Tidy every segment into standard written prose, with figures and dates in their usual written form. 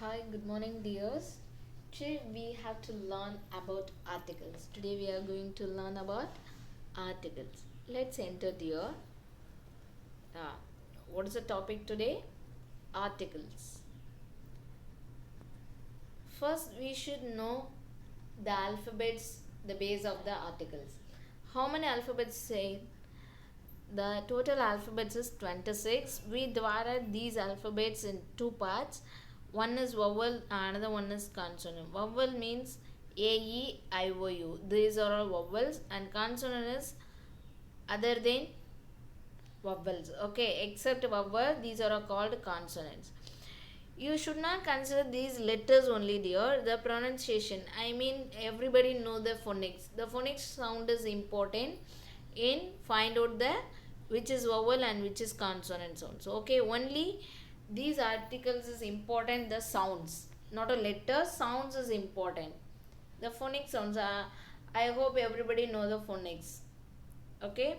Hi, good morning, dears. Today we have to learn about articles. Today we are going to learn about articles. Let's enter, dear. Uh, what is the topic today? Articles. First, we should know the alphabets, the base of the articles. How many alphabets say? The total alphabets is 26. We divided these alphabets in two parts. One is vowel, another one is consonant. Vowel means A, E, I, O, U. These are all vowels, and consonant is other than vowels. Okay, except vowel, these are all called consonants. You should not consider these letters only, dear. The pronunciation, I mean, everybody know the phonics. The phonics sound is important in find out the which is vowel and which is consonant sounds. Okay, only these articles is important, the sounds, not a letter. Sounds is important. The phonic sounds are, I hope everybody know the phonics. Okay,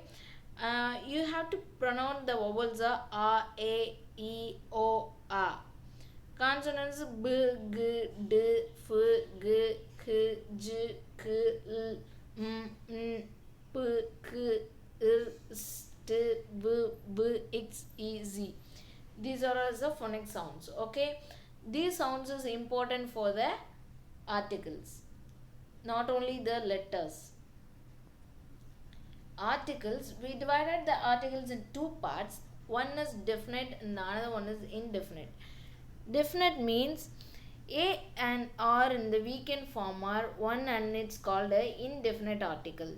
you have to pronounce the vowels are a, e, o, a. Consonants b, g, d, f, g, k, j, k, l, m, n, p, k, r, s, t, v, b, x, e, z. These are also phonic sounds. Okay, these sounds is important for the articles, not only the letters. Articles, we divided the articles in two parts. One is definite and the other one is indefinite. Definite means a and r in the weakened form are one and it's called a indefinite article,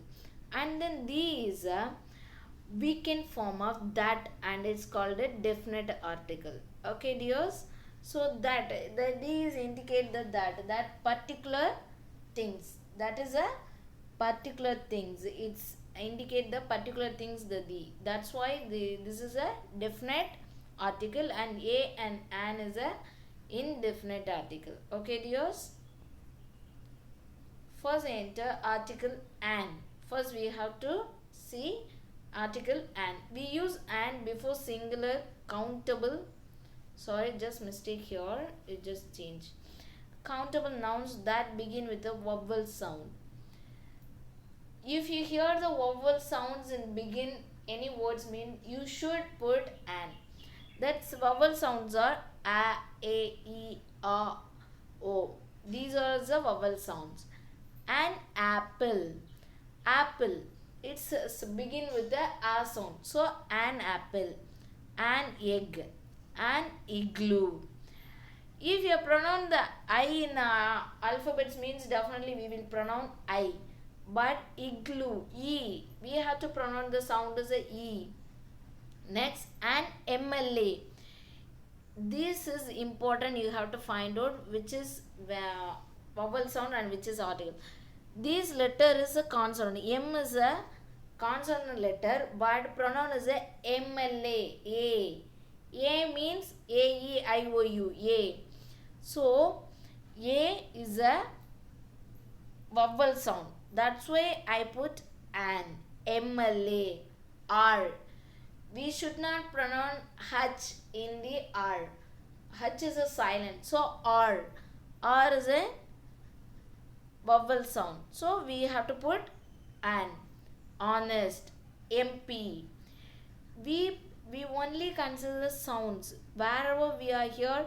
and then the is a weakened form of that and it's called a definite article. Okay, dears, so that these indicate that particular things, that is a particular things, it's indicate the particular things, the that's why this is a definite article, and a and an is a indefinite article. Okay, dears, first enter article an. First we have to see article an. We use an before singular countable, sorry, just mistake here, it just changed, countable nouns that begin with a vowel sound. If you hear the vowel sounds in begin any words, mean you should put an. That's vowel sounds are a, e, a, o. These are the vowel sounds. An apple, apple, it's begin with the a sound. So an apple, an egg, an igloo. If you pronounce the I in alphabets, means definitely we will pronounce I. But igloo, E, we have to pronounce the sound as a E. Next, an MLA. This is important, you have to find out which is vowel sound and which is article. This letter is a consonant. M is a consonant letter, but pronoun is a MLA. A. A means A, E, I, O, U. A. So, A is a vowel sound. That's why I put an. MLA. R. We should not pronounce H in the R. H is a silent. So, R. R is a vowel sound. So, we have to put an. Honest. MP. We only consider the sounds. Wherever we are here,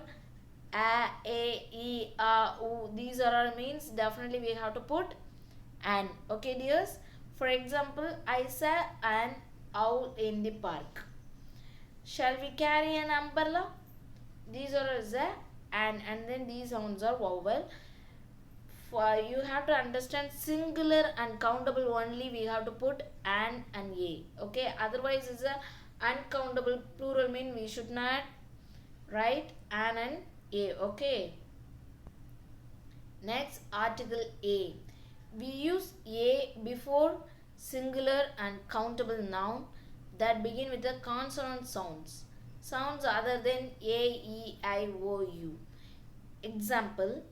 a, e, a, u, these are our means, definitely we have to put an. Okay, dears, for example, I saw an owl in the park. Shall we carry an umbrella? These are the and then these sounds are vowel. For you have to understand singular and countable only, we have to put an and a. Okay, otherwise it's a uncountable plural, mean we should not write an and a. Okay, next article a. We use a before singular and countable noun that begin with the consonant sounds, sounds other than a, e, I, o, u. Example,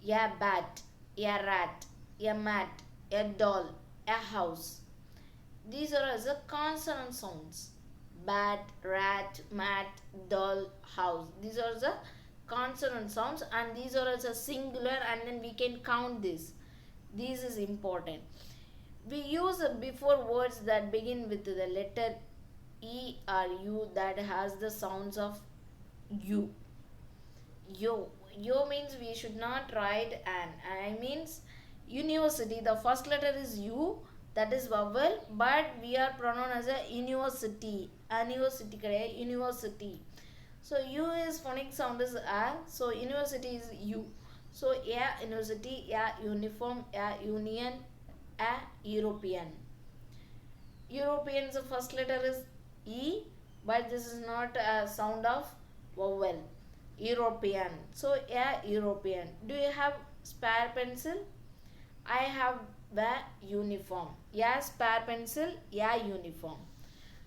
a bat, a rat, a mat, a doll, a house. These are as a consonant sounds. Bat, rat, mat, doll, house. These are the consonant sounds, and these are also singular, and then we can count this is important. We use before words that begin with the letter E or U that has the sounds of U. Yo means we should not write an. I means university. The first letter is U, that is vowel, but we are pronounced as a university. University, university. So U is phonic sound is A. So university is U. So A university, A uniform, A union, A European. European's first letter is E, but this is not a sound of vowel. European. So a European. Do you have spare pencil? I have the uniform. Yeah, spare pencil. Yeah, uniform.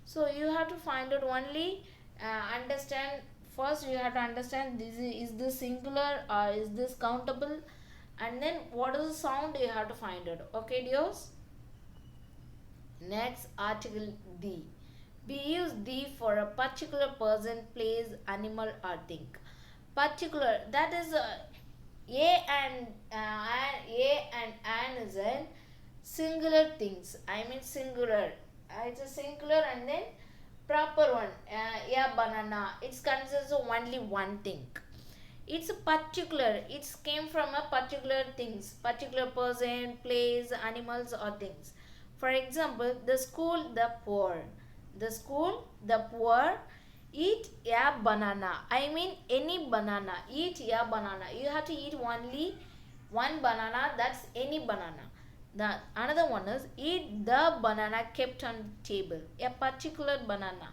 So you have to find out only understand. First you have to understand is this singular or is this countable, and then what is the sound you have to find out. Okay, dears. Next, article the. We use the for a particular person, place, animal, or thing. Particular, that is a and an is a singular things. I mean singular. It's a singular and then proper one. A banana. It's consists of only one thing. It's a particular. It came from a particular things, particular person, place, animals, or things. For example, the school, the poor. The school, the poor. Eat a banana. I mean any banana. Eat a banana. You have to eat only one banana. That's any banana. The another one is eat the banana kept on table. A particular banana.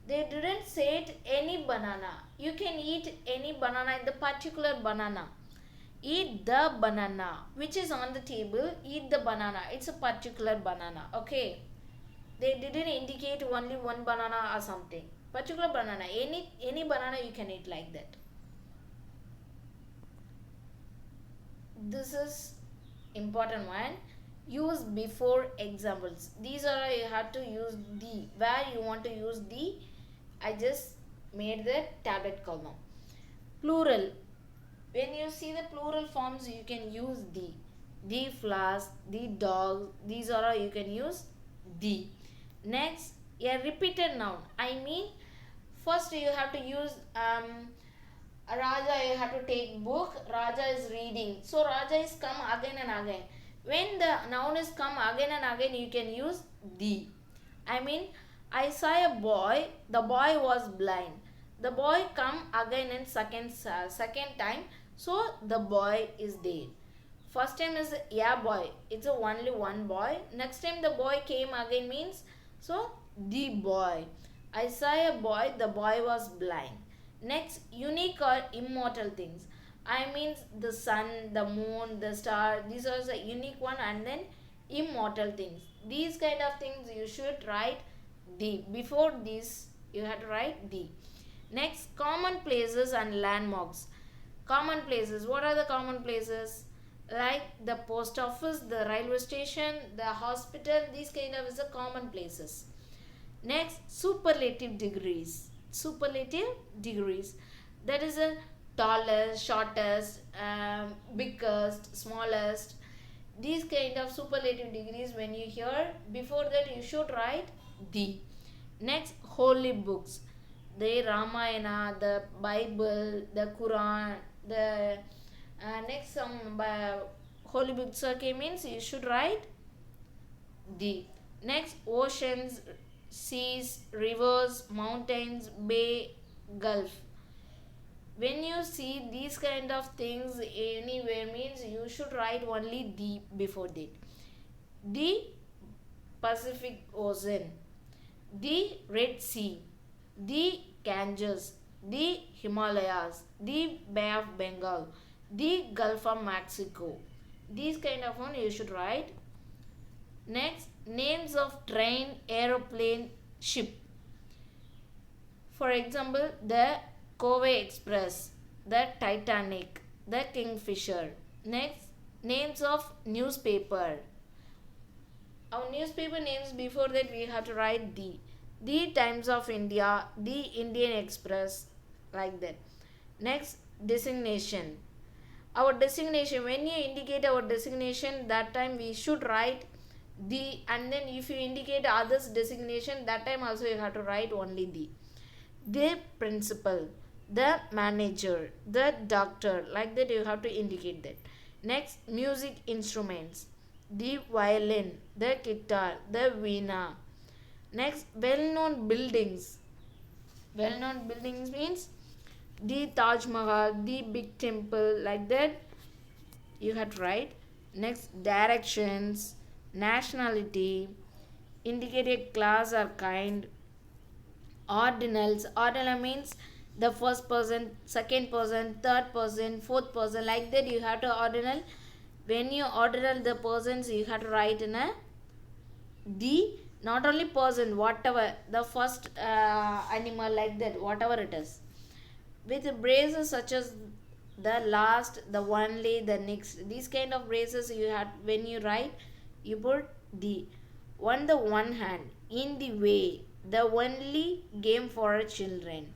They didn't say it any banana. You can eat any banana in the particular banana. Eat the banana which is on the table. Eat the banana. It's a particular banana. Okay. They didn't indicate only one banana or something. Particular banana. Any banana you can eat like that. This is important one. Use before examples. These are you have to use the. Where you want to use the, I just made the tablet column. Plural. When you see the plural forms, you can use the. The flask, the dog. These are you can use the. Next, a repeated noun. I mean, first you have to use Raja. You have to take book. Raja is reading. So Raja is come again and again. When the noun is come again and again, you can use the. I mean, I saw a boy. The boy was blind. The boy come again and second time. So the boy is there. First time is yeah boy. It's only one boy. Next time the boy came again means so the boy. I saw a boy. The boy was blind. Next, unique or immortal things. I mean the sun, the moon, the star. These are the unique one, and then immortal things. These kind of things you should write the. Before this you have to write the. Next, common places and landmarks. Common places. What are the common places? Like the post office, the railway station, the hospital. These kind of is the common places. Next, superlative degrees. Superlative degrees. That is a tallest, shortest, biggest, smallest. These kind of superlative degrees when you hear, before that you should write the. Next, holy books. The Ramayana, the Bible, the Quran, the next some holy books means you should write the. Next, oceans, seas, rivers, mountains, bay, gulf. When you see these kind of things anywhere means you should write only the before that. The Pacific Ocean, the Red Sea, the Ganges, the Himalayas, the Bay of Bengal, the Gulf of Mexico. These kind of one you should write. Next, names of train, aeroplane, ship. For example, the Covey Express, the Titanic, the Kingfisher. Next, names of newspaper. Our newspaper names, before that we have to write the Times of India, the Indian Express, like that. Next, designation. Our designation, when you indicate our designation, that time we should write the, and then if you indicate others designation, that time also you have to write only the principal, the manager, the doctor, like that you have to indicate that. Next, music instruments, the violin, the guitar, the veena. Next, well-known buildings. Well-known buildings means the Taj Mahal, the big temple, like that you have to write. Next, directions, nationality, indicate a class or kind. Ordinals, ordinal means the first person, second person, third person, fourth person, like that you have to ordinal. When you ordinal the persons, you have to write in a the, not only person, whatever the first animal, like that, whatever it is, with braces such as the last, the only, the next, these kind of braces you have. When you write, you put the on the one hand, in the way, the only game for children.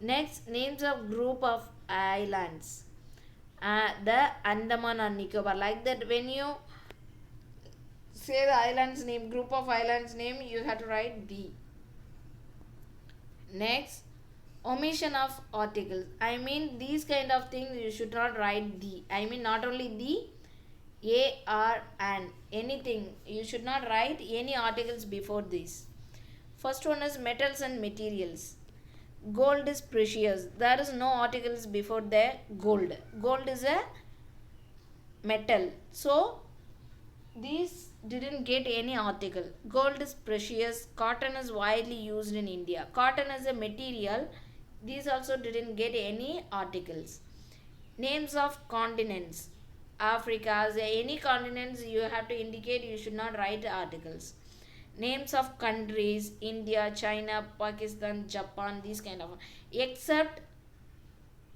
Next, names of group of islands, the Andaman and Nicobar, like that. When you say the islands name, group of islands name, you have to write the. Next, omission of articles. I mean, these kind of things you should not write the. I mean, not only the, a, r, and anything. You should not write any articles before this. First one is metals and materials. Gold is precious. There is no articles before the gold. Gold is a metal. So these didn't get any article. Gold is precious. Cotton is widely used in India. Cotton is a material. These also didn't get any articles. Names of continents. Africa, any continents you have to indicate, you should not write articles. Names of countries, India, China, Pakistan, Japan, these kind of, except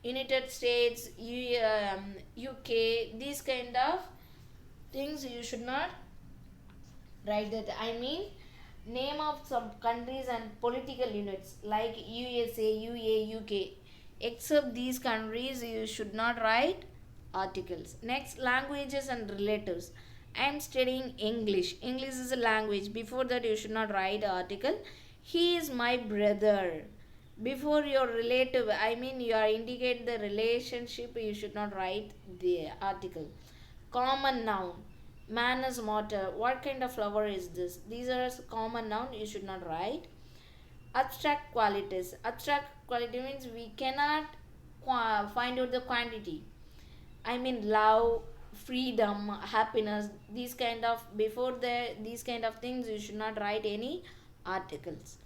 United States, UK, these kind of things you should not write that. I mean, name of some countries and political units like USA, UA, UK. Except these countries, you should not write articles. Next, languages and relatives. I am studying English. English is a language. Before that, you should not write article. He is my brother. Before your relative, I mean, you are indicate the relationship, you should not write the article. Common noun. Man is mortar. What kind of flower is this? These are common noun, you should not write. Abstract qualities. Abstract quality means we cannot find out the quantity. I mean, love, freedom, happiness, these kind of, before these kind of things you should not write any articles.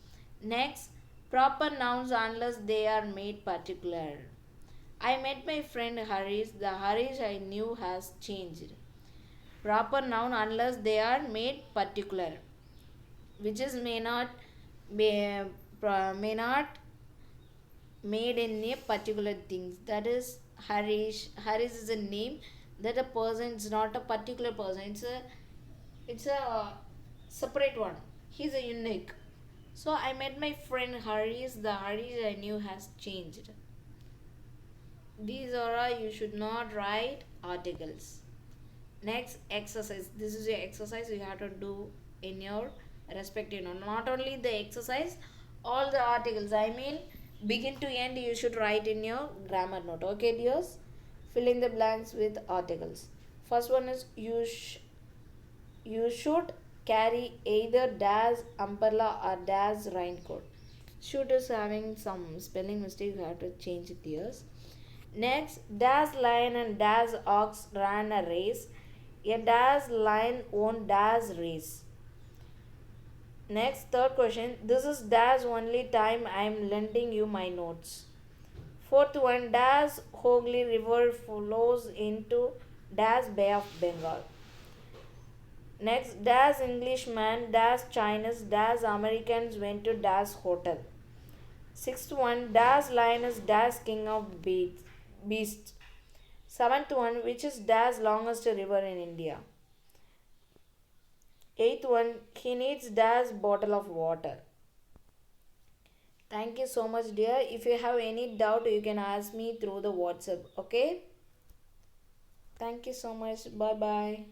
Next, proper nouns unless they are made particular. I met my friend Harish. The Harish I knew has changed. Proper noun unless they are made particular, which is may not made in a particular things. That is Harish. Harish is a name that a person is not a particular person. It's a separate one. He's a unique. So I met my friend Harish. The Harish I knew has changed. These are you should not write articles. Next, exercise. This is your exercise you have to do in your respective note. Not only the exercise, all the articles. I mean, begin to end you should write in your grammar note. Okay, dears? Fill in the blanks with articles. First one is you should carry either dash umbrella or dash raincoat. Should is having some spelling mistake, you have to change it, dears. Next, dash lion and dash ox ran a race. A dash lion won dash race. Next, third question. This is dash only time I am lending you my notes. Fourth one, dash Hooghly River flows into dash Bay of Bengal. Next, dash Englishman, dash Chinese, dash Americans went to dash hotel. Sixth one, dash lion is dash king of beasts. Seventh one, which is dash longest river in India. Eighth one, he needs dash bottle of water. Thank you so much, dear. If you have any doubt, you can ask me through the WhatsApp. Okay. Thank you so much. Bye bye.